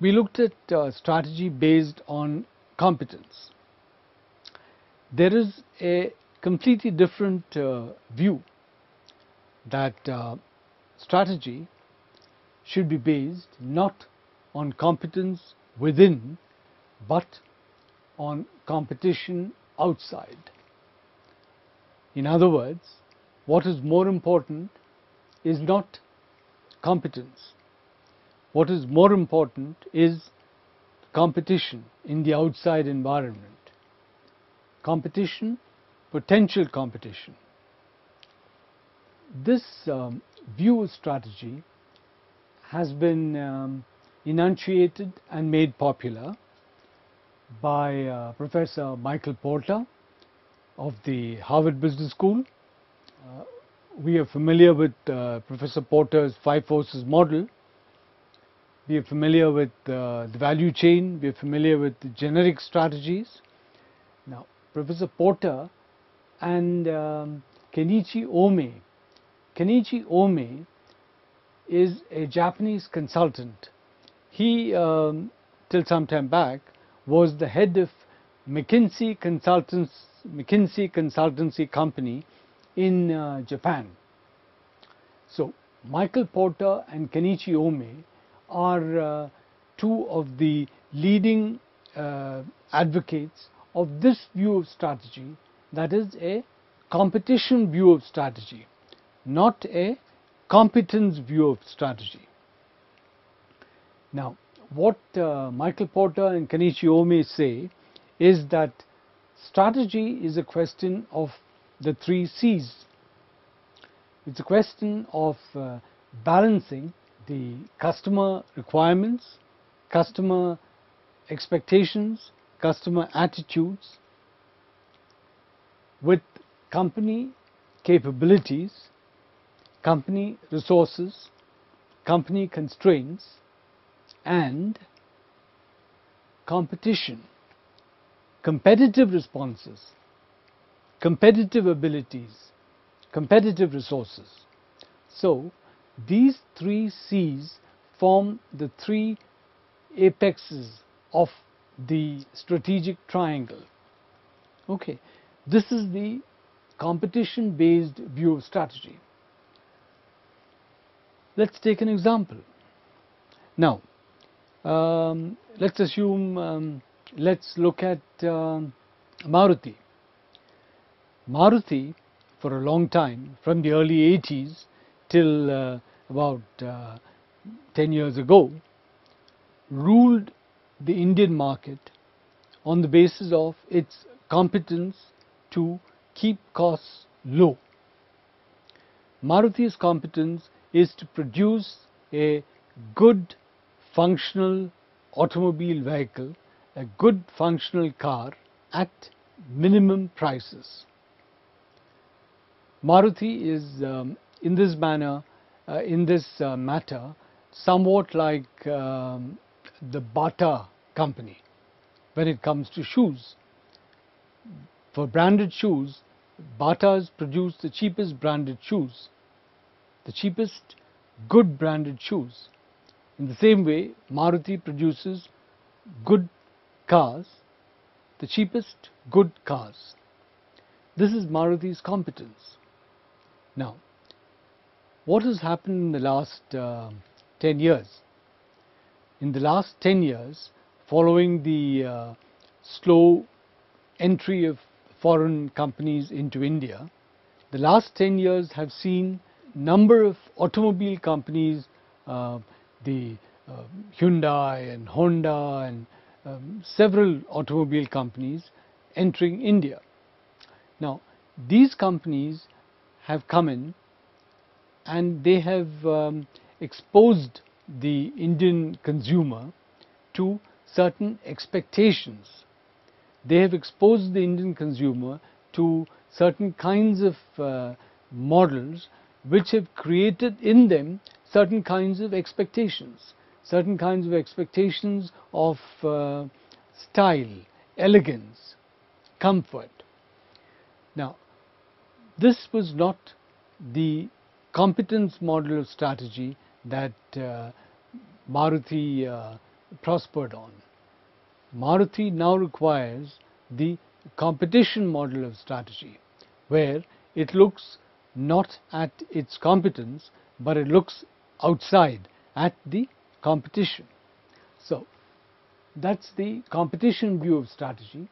We looked at strategy based on competence. There is a completely different view that strategy should be based not on competence within but on competition outside. In other words, what is more important is not competence. What is more important is competition in the outside environment. Competition, potential competition. This view of strategy has been enunciated and made popular by Professor Michael Porter of the Harvard Business School. We are familiar with Professor Porter's 5 forces model. We are familiar with the value chain. We are familiar with the generic strategies. Now, Professor Porter and Kenichi Ohmae. Kenichi Ohmae is a Japanese consultant. He, till some time back, was the head of McKinsey Consultancy Company in Japan. So, Michael Porter and Kenichi Ohmae are two of the leading advocates of this view of strategy, that is a competition view of strategy, not a competence view of strategy. Now, what Michael Porter and Kenichi Ohmae say is that strategy is a question of the 3 C's. It's a question of balancing the customer requirements, customer expectations, customer attitudes with company capabilities, company resources, company constraints, and competition, competitive responses, competitive abilities, competitive resources. So, these 3 C's form the 3 apexes of the strategic triangle. Okay, this is the competition based view of strategy. Let's take an example. Now, let's assume, let's look at Maruti. Maruti, for a long time, from the early 80s till about 10 years ago, ruled the Indian market on the basis of its competence to keep costs low. Maruti's competence is to produce a good functional automobile vehicle, a good functional car at minimum prices. Maruti is in this matter somewhat like the Bata company when it comes to shoes. For branded shoes, Bata's produce the cheapest branded shoes, the cheapest good branded shoes. In the same way, Maruti produces good cars, the cheapest good cars. This is Maruti's competence. Now, what has happened in the last 10 years? In the last 10 years, following the slow entry of foreign companies into India, the last 10 years have seen number of automobile companies, the Hyundai and Honda and several automobile companies entering India. Now, these companies have come in and they have exposed the Indian consumer to certain expectations. They have exposed the Indian consumer to certain kinds of models which have created in them certain kinds of expectations of style, elegance, comfort. Now, this was not the competence model of strategy that Maruti prospered on. Maruti now requires the competition model of strategy, where it looks not at its competence, but it looks outside at the competition. So that's the competition view of strategy.